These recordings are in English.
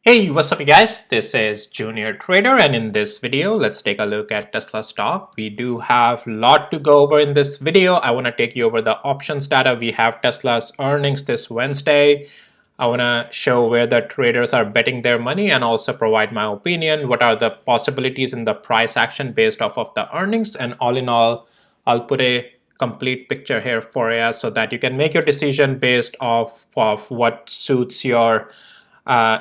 Hey, what's up you guys? This is Junior Trader, and in this video, let's take a look at Tesla stock. We do have a lot to go over in this video. I want to take you over the options data. We have Tesla's earnings this Wednesday. I want to show where the traders are betting their money and also provide my opinion. What are the possibilities in the price action based off of the earnings? And all in all, I'll put a complete picture here for you so that you can make your decision based off of what suits your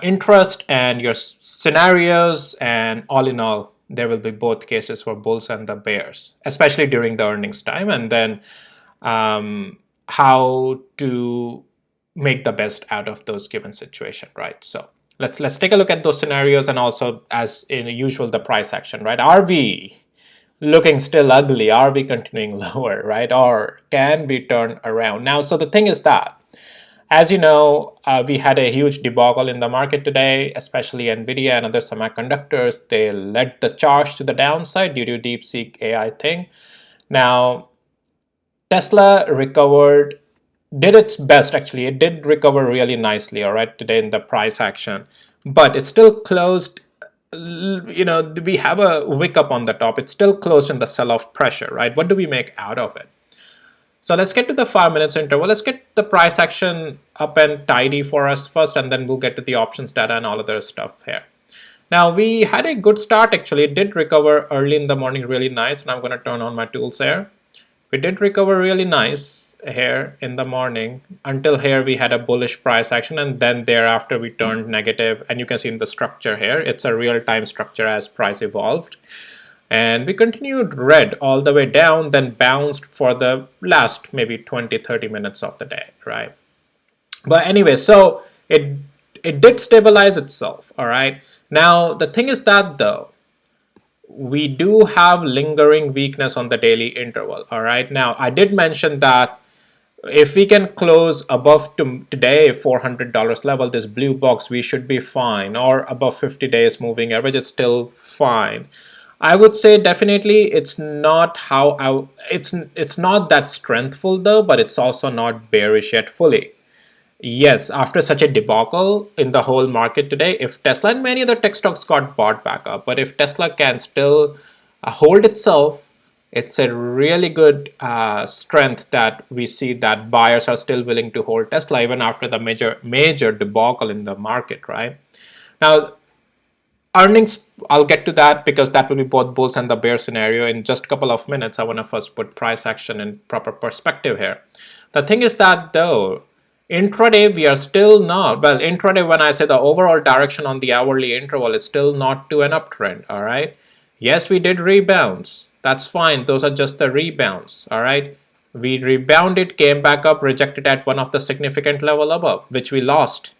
interest and your scenarios, and all in all there will be both cases for bulls and the bears, especially during the earnings time, and then how to make the best out of those given situation, right? So let's take a look at those scenarios, and also as in usual the price action, right? Are we looking still ugly? Are we continuing lower, right? Or can we turn around now? So the thing is that, as you know, we had a huge debacle in the market today, especially NVIDIA and other semiconductors. They led the charge to the downside due to DeepSeek AI thing. Now, Tesla recovered, did its best actually. It did recover really nicely, all right, today in the price action. But it still closed, we have a wick up on the top. It's still closed in the sell-off pressure, right? What do we make out of it? So let's get to the 5 minutes interval. Let's get the price action up and tidy for us first, and then we'll get to the options data and all other stuff here. Now, we had a good start actually. It did recover early in the morning really nice, and I'm going to turn on my tools here. We did recover really nice here in the morning. Until here we had a bullish price action, and then thereafter we turned negative, and you can see in the structure here, it's a real-time structure as price evolved. And we continued red all the way down, then bounced for the last maybe 20-30 minutes of the day, right? But anyway, so it did stabilize itself, all right? Now, the thing is that though, we do have lingering weakness on the daily interval, all right? Now, I did mention that if we can close above today $400 level, this blue box, we should be fine, or above 50 days moving average is still fine. I would say definitely it's not it's not that strengthful though, but it's also not bearish yet fully. Yes, after such a debacle in the whole market today, if Tesla and many other tech stocks got bought back up, but if Tesla can still hold itself, it's a really good strength that we see that buyers are still willing to hold Tesla even after the major debacle in the market, right? Now, earnings, I'll get to that because that will be both bulls and the bear scenario in just a couple of minutes. I want to first put price action in proper perspective here. The thing is that though, intraday we are still not, well, intraday when I say the overall direction on the hourly interval is still not to an uptrend, all right? Yes, we did rebounds. That's fine. Those are just the rebounds, all right? We rebounded, came back up, rejected at one of the significant level above, which we lost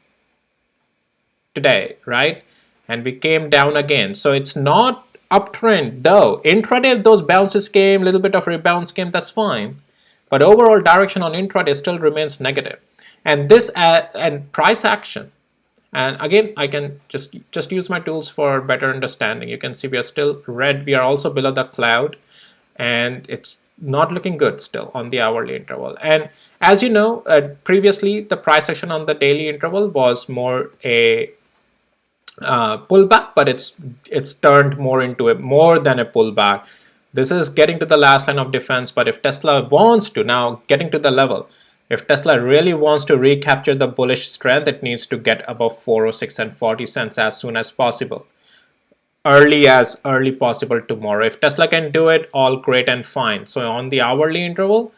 today, right? And we came down again. So it's not uptrend though. Intraday, if those bounces came, a little bit of rebounds came, that's fine. But overall direction on intraday still remains negative. And this and price action. And again, I can just use my tools for better understanding. You can see we are still red. We are also below the cloud, and it's not looking good still on the hourly interval. And as you know, previously the price action on the daily interval was more a pullback, but it's turned more into more than a pullback. This is getting to the last line of defense, but if Tesla wants to, now getting to the level, if Tesla really wants to recapture the bullish strength, it needs to get above 406 and 40 cents as soon as possible. Early possible tomorrow. If Tesla can do it, all great and fine. So on the hourly interval,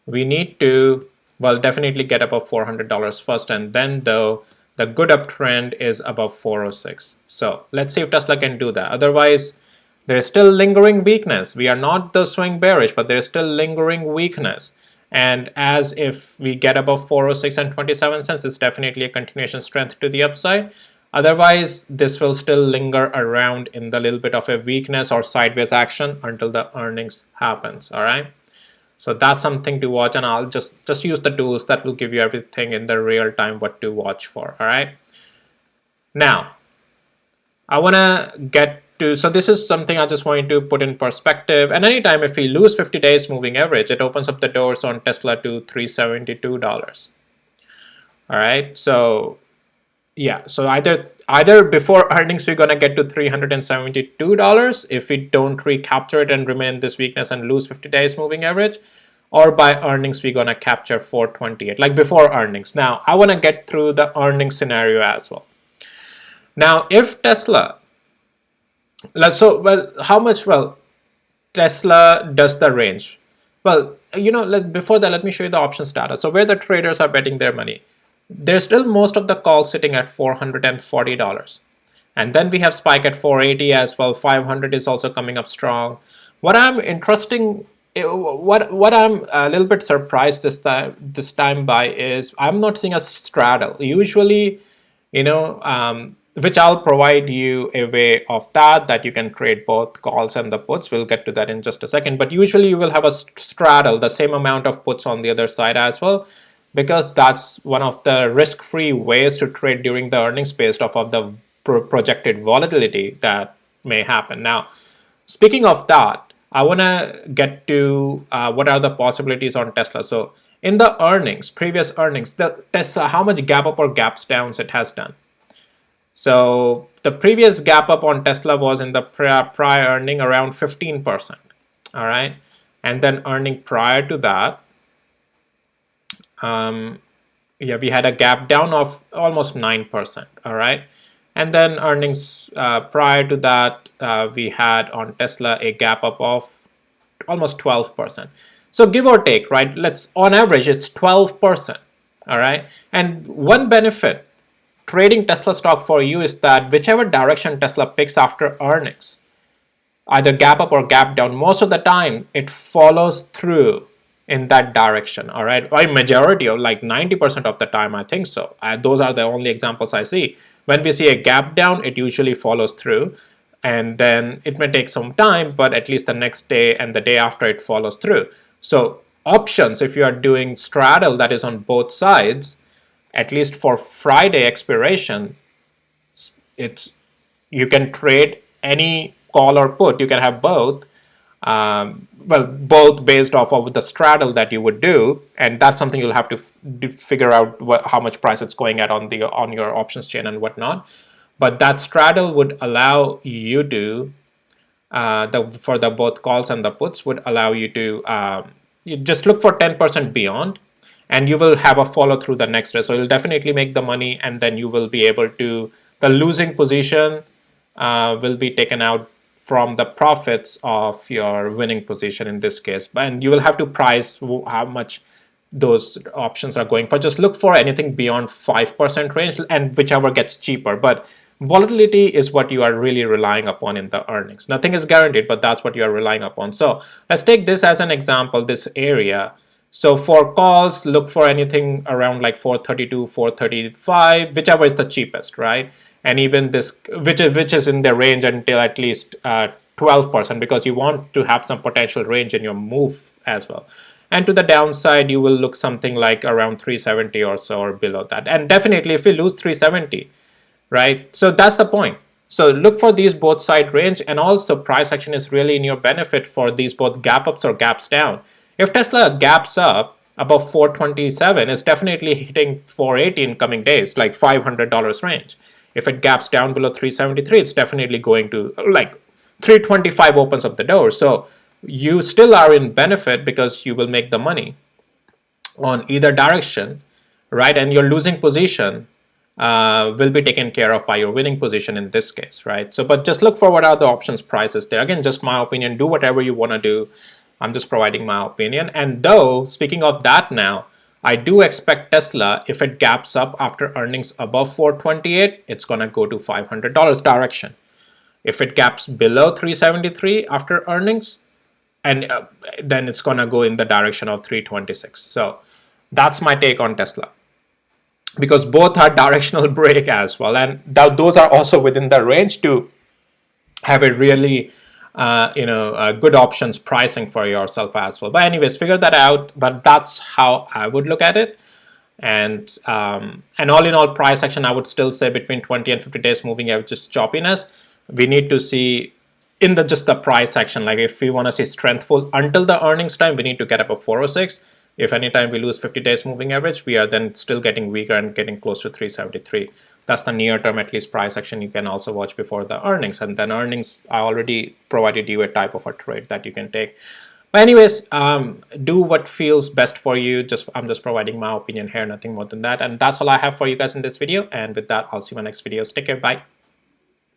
we need to, well, definitely get above $400 first, and then though the good uptrend is above 406. So let's see if Tesla can do that. Otherwise, there is still lingering weakness. We are not the swing bearish, but there is still lingering weakness. And as if we get above 406 and 27 cents, it's definitely a continuation strength to the upside. Otherwise, this will still linger around in the little bit of a weakness or sideways action until the earnings happens, all right? So that's something to watch, and I'll just use the tools that will give you everything in the real time what to watch for, all right? Now, I want to get to, so this is something I just wanted to put in perspective. And anytime if we lose 50 days moving average, it opens up the doors on Tesla to $372. All right, so Yeah, so either before earnings we're gonna get to $372 if we don't recapture it and remain this weakness and lose 50 days moving average, or by earnings we're gonna capture 428, like before earnings. Now I wanna get through the earnings scenario as well. Now if Tesla, how much, Tesla does the range. Well, before that, let me show you the options data. So where the traders are betting their money. There's still most of the calls sitting at $440. And then we have spike at 480 as well. 500 is also coming up strong. What I'm a little bit surprised this time by is I'm not seeing a straddle. Usually, which I'll provide you a way of that you can trade both calls and the puts. We'll get to that in just a second. But usually you will have a straddle, the same amount of puts on the other side as well, because that's one of the risk-free ways to trade during the earnings based off of the projected volatility that may happen. Now, speaking of that, I want to get to what are the possibilities on Tesla. So in the previous earnings, the Tesla, how much gap up or gaps downs it has done. So the previous gap up on Tesla was in the prior earning around 15%. All right. And then earning prior to that, we had a gap down of almost 9%. All right. And then earnings prior to that, we had on Tesla a gap up of almost 12%. So give or take, right? On average, it's 12%. All right. And one benefit trading Tesla stock for you is that whichever direction Tesla picks after earnings, either gap up or gap down, most of the time it follows through in that direction. All right, by majority of like 90% of the time, I think so. Those are the only examples I see. When we see a gap down, it usually follows through, and then it may take some time, but at least the next day and the day after it follows through. So options, if you are doing straddle that is on both sides, at least for Friday expiration, it's you can trade any call or put. You can have both. Both based off of the straddle that you would do, and that's something you'll have to figure out how much price it's going at on your options chain and whatnot. But that straddle would allow you to for the both calls and the puts would allow you to you just look for 10% beyond, and you will have a follow through the next day. So you'll definitely make the money, and then you will be able to, the losing position will be taken out from the profits of your winning position in this case. And you will have to price how much those options are going for. Just look for anything beyond 5% range, and whichever gets cheaper. But volatility is what you are really relying upon in the earnings. Nothing is guaranteed, but that's what you are relying upon. So let's take this as an example, this area. So for calls, look for anything around like 432, 435, whichever is the cheapest, right? And even this, which is in the range until at least 12%, because you want to have some potential range in your move as well. And to the downside, you will look something like around 370 or so, or below that. And definitely if we lose 370, right? So that's the point. So look for these both side range, and also price action is really in your benefit for these both gap ups or gaps down. If Tesla gaps up above 427, it's definitely hitting 480 in coming days, like $500 range. If it gaps down below 373, it's definitely going to, like, 325 opens up the door. So you still are in benefit because you will make the money on either direction, right? And your losing position will be taken care of by your winning position in this case, right? So, but just look for what are the options prices there. Again, just my opinion, do whatever you want to do. I'm just providing my opinion. And though, speaking of that now, I do expect Tesla, if it gaps up after earnings above 428, it's going to go to $500 direction. If it gaps below 373 after earnings, and then it's going to go in the direction of 326. So that's my take on Tesla, because both are directional break as well, and those are also within the range to have a really good options pricing for yourself as well. But anyways, figure that out. But that's how I would look at it. And all in all, price action, I would still say between 20 and 50 days moving average just choppiness. We need to see in just the price action, like if we want to see strengthful until the earnings time, we need to get up a 406. If anytime we lose 50 days moving average, we are then still getting weaker and getting close to 373. That's the near term at least price action you can also watch before the earnings. And then earnings, I already provided you a type of a trade that you can take. But anyways, do what feels best for you. I'm just providing my opinion here, nothing more than that. And that's all I have for you guys in this video. And with that, I'll see you in my next videos. Take care. Bye.